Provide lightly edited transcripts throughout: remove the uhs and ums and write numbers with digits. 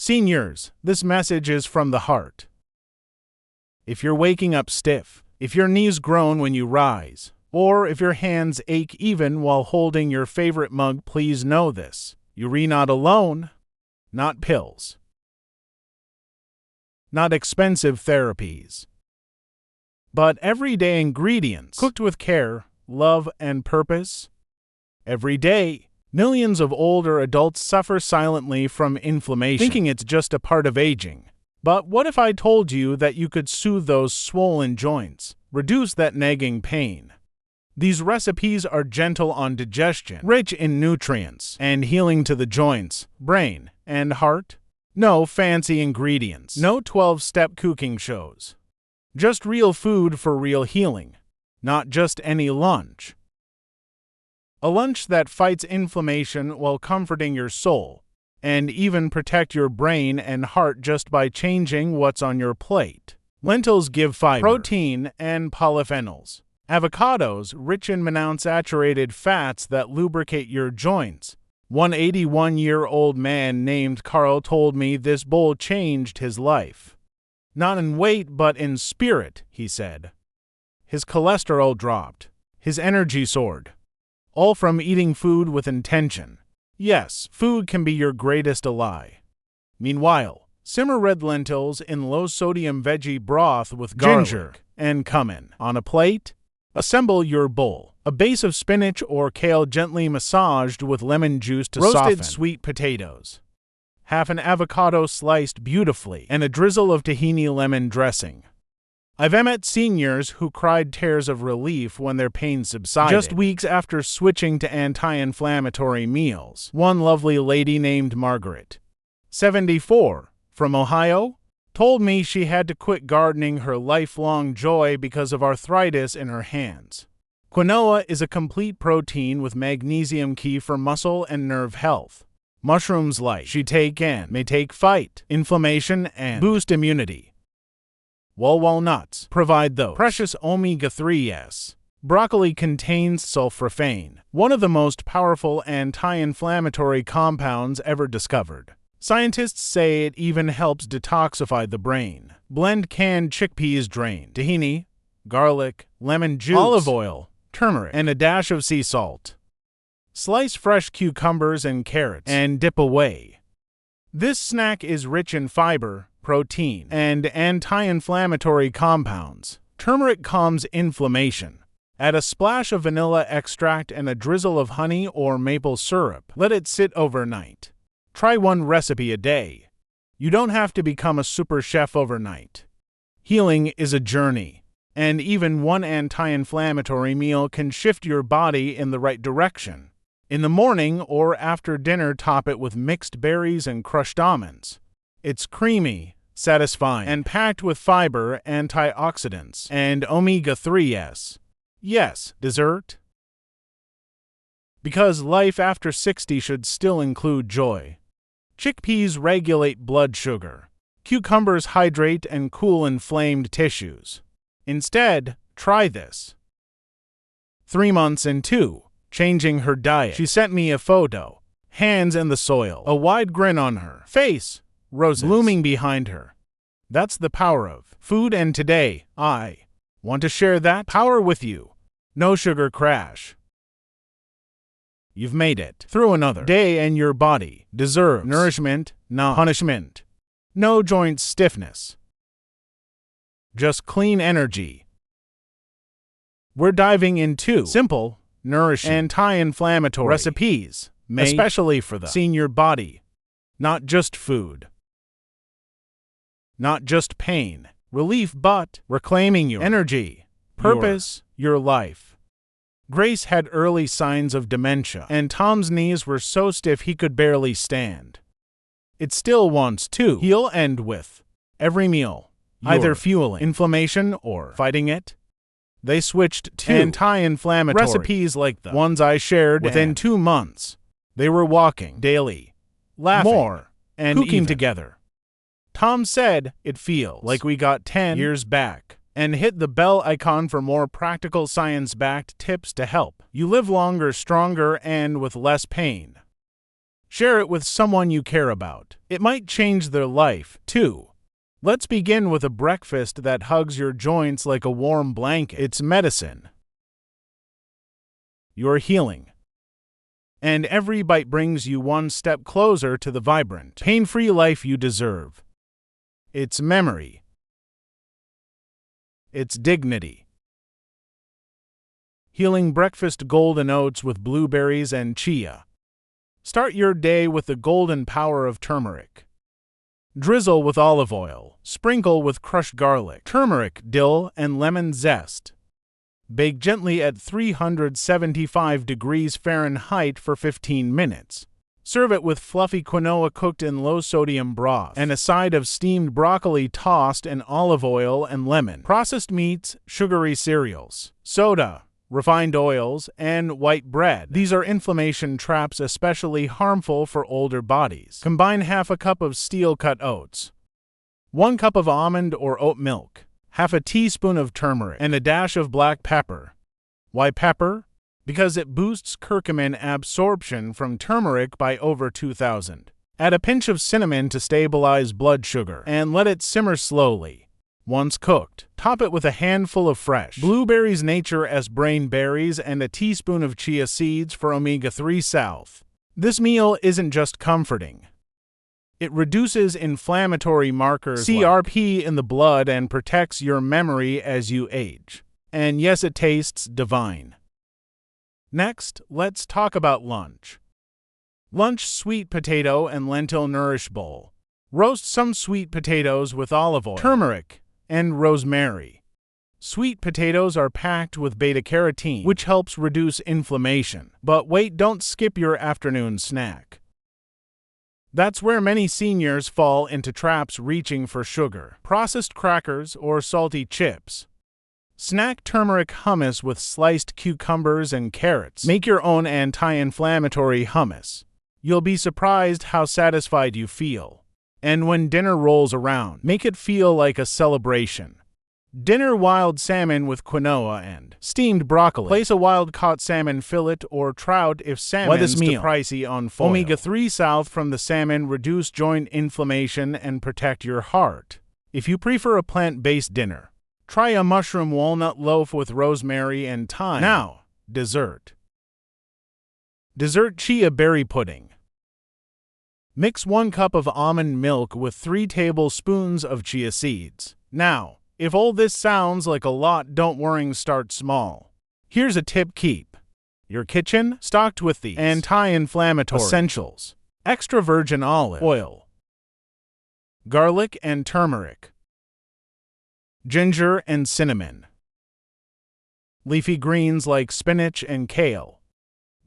Seniors, this message is from the heart. If you're waking up stiff, if your knees groan when you rise, or if your hands ache even while holding your favorite mug, please know this. You're not alone. Not pills. Not expensive therapies. But everyday ingredients cooked with care, love, and purpose. Every day, millions of older adults suffer silently from inflammation, thinking it's just a part of aging. But what if I told you that you could soothe those swollen joints, reduce that nagging pain? These recipes are gentle on digestion, rich in nutrients, and healing to the joints, brain, and heart. No fancy ingredients, no 12-step cooking shows. Just real food for real healing, not just any lunch. A lunch that fights inflammation while comforting your soul, and even protect your brain and heart just by changing what's on your plate. Lentils give fiber, protein, and polyphenols. Avocados, rich in monounsaturated fats that lubricate your joints. One 81-year-old man named Carl told me this bowl changed his life. Not in weight, but in spirit, he said. His cholesterol dropped. His energy soared. All from eating food with intention. Yes, food can be your greatest ally. Meanwhile, simmer red lentils in low-sodium veggie broth with ginger and cumin on a plate. Assemble your bowl. A base of spinach or kale gently massaged with lemon juice to soften. Roasted sweet potatoes. Half an avocado sliced beautifully, and a drizzle of tahini lemon dressing. I've met seniors who cried tears of relief when their pain subsided, just weeks after switching to anti-inflammatory meals. One lovely lady named Margaret, 74, from Ohio, told me she had to quit gardening, her lifelong joy, because of arthritis in her hands. Quinoa is a complete protein with magnesium, key for muscle and nerve health. Mushrooms light she take in may take fight inflammation and boost immunity. While walnuts provide those precious omega-3s. Broccoli contains sulforaphane, one of the most powerful anti-inflammatory compounds ever discovered. Scientists say it even helps detoxify the brain. Blend canned chickpeas, drain tahini, garlic, lemon juice, olive oil, turmeric, and a dash of sea salt. Slice fresh cucumbers and carrots and dip away. This snack is rich in fiber, protein, and anti-inflammatory compounds. Turmeric calms inflammation. Add a splash of vanilla extract and a drizzle of honey or maple syrup. Let it sit overnight. Try one recipe a day. You don't have to become a super chef overnight. Healing is a journey, and even one anti-inflammatory meal can shift your body in the right direction. In the morning or after dinner, top it with mixed berries and crushed almonds. It's creamy, satisfying, and packed with fiber, antioxidants, and omega-3s. Yes, dessert. Because life after 60 should still include joy. Chickpeas regulate blood sugar. Cucumbers hydrate and cool inflamed tissues. Instead, try this. 3 months into changing her diet, she sent me a photo. Hands in the soil, a wide grin on her face, roses blooming behind her. That's the power of food, and today, I want to share that power with you. No sugar crash. You've made it through another day, and your body deserves nourishment, not punishment. No joint stiffness. Just clean energy. We're diving into simple, nourishing, anti-inflammatory recipes, made especially for the senior body. Not just food. Not just pain, relief, but reclaiming your energy, purpose, your life. Grace had early signs of dementia, and Tom's knees were so stiff he could barely stand. It still wants to heal, and with every meal, either fueling inflammation or fighting it. They switched to anti-inflammatory recipes like the ones I shared. Within 2 months, they were walking daily, laughing more, and cooking together. Tom said, "It feels like we got 10 years back." And hit the bell icon for more practical science-backed tips to help you live longer, stronger, and with less pain. Share it with someone you care about. It might change their life, too. Let's begin with a breakfast that hugs your joints like a warm blanket. It's medicine. You're healing. And every bite brings you one step closer to the vibrant, pain-free life you deserve. It's memory. It's dignity. Healing breakfast golden oats with blueberries and chia. Start your day with the golden power of turmeric. Drizzle with olive oil. Sprinkle with crushed garlic, turmeric, dill, and lemon zest. Bake gently at 375 degrees Fahrenheit for 15 minutes. Serve it with fluffy quinoa cooked in low-sodium broth and a side of steamed broccoli tossed in olive oil and lemon. Processed meats, sugary cereals, soda, refined oils, and white bread. These are inflammation traps especially harmful for older bodies. Combine half a cup of steel-cut oats, 1 cup of almond or oat milk, half a teaspoon of turmeric, and a dash of black pepper. Why pepper? Because it boosts curcumin absorption from turmeric by over 2,000. Add a pinch of cinnamon to stabilize blood sugar, and let it simmer slowly. Once cooked, top it with a handful of fresh blueberries nature as brain berries and a teaspoon of chia seeds for omega-3 south. This meal isn't just comforting. It reduces inflammatory markers CRP in the blood and protects your memory as you age. And yes, it tastes divine. Next, let's talk about lunch. Lunch sweet potato and lentil Nourish bowl. Roast some sweet potatoes with olive oil, turmeric, and rosemary. Sweet potatoes are packed with beta-carotene, which helps reduce inflammation. But wait, don't skip your afternoon snack. That's where many seniors fall into traps reaching for sugar, processed crackers, or salty chips. Snack turmeric hummus with sliced cucumbers and carrots. Make your own anti-inflammatory hummus. You'll be surprised how satisfied you feel. And when dinner rolls around, make it feel like a celebration. Dinner wild salmon with quinoa and steamed broccoli. Place a wild-caught salmon fillet or trout if salmon's too pricey on foil. Omega-3 south from the salmon reduce joint inflammation and protect your heart. If you prefer a plant-based dinner, try a mushroom walnut loaf with rosemary and thyme. Now, dessert. Dessert chia berry pudding. Mix 1 cup of almond milk with 3 tablespoons of chia seeds. Now, if all this sounds like a lot, don't worry, start small. Here's a tip: keep your kitchen stocked with these anti-inflammatory essentials. Extra virgin olive oil, garlic and turmeric, ginger and cinnamon, leafy greens like spinach and kale,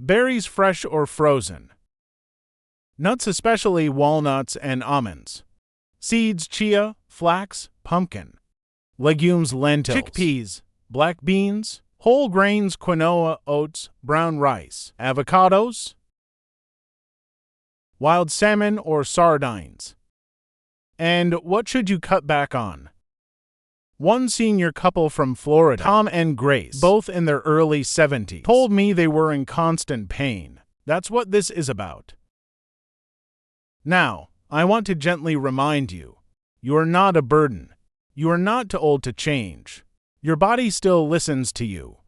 berries fresh or frozen, nuts especially walnuts and almonds, seeds chia, flax, pumpkin, legumes lentils, chickpeas, black beans, whole grains quinoa, oats, brown rice, avocados, wild salmon or sardines. And what should you cut back on? One senior couple from Florida, Tom and Grace, both in their early 70s, told me they were in constant pain. That's what this is about. Now, I want to gently remind you, you are not a burden. You are not too old to change. Your body still listens to you.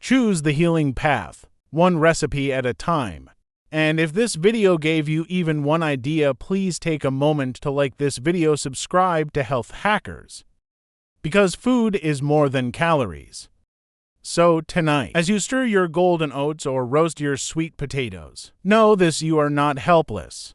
Choose the healing path, one recipe at a time. And if this video gave you even one idea, please take a moment to like this video, subscribe to Health Hackers. Because food is more than calories. So tonight, as you stir your golden oats or roast your sweet potatoes, know this: you are not helpless.